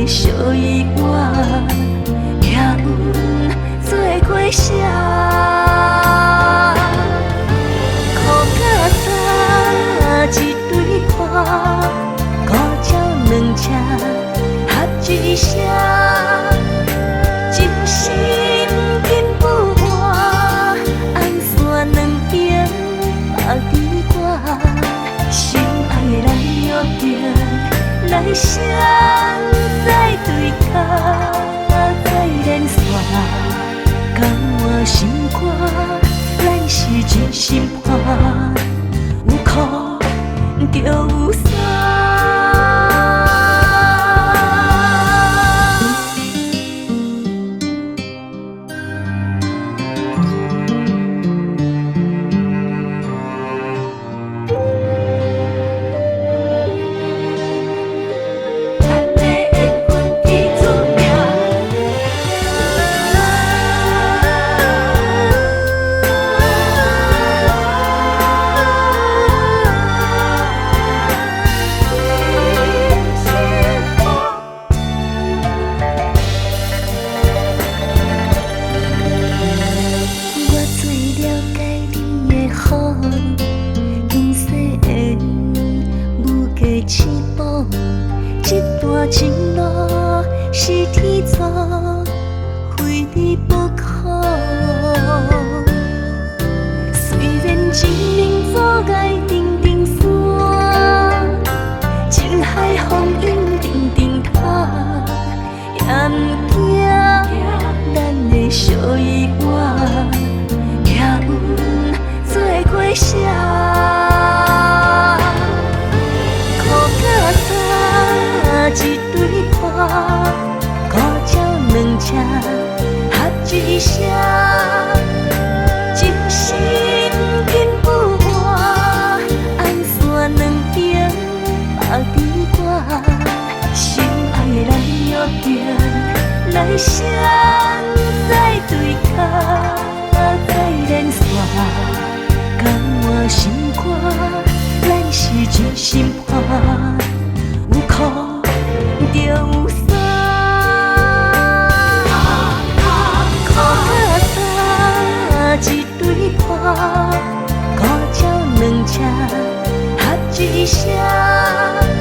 的小意外，命运做过写。苦甲早一对伴，古鸟两只合一声，真心紧不换，红线两边白织挂，心爱的咱约定来生再对角，再连线，甘愿心肝，咱是真心伴，有苦就有散。起步，这段情路是天作，非你不可。虽然前面阻碍定定山，情海风涌定定塔，也不惊咱的小意外，命运做过写。一对伴，古鸟两只合一声，真心紧不换，红线两边白织挂，心爱的咱约定来生再对角，再连线，甘愿心肝，咱是真心伴，有苦就有散，苦甲早一对伴，古鸟两只合一声。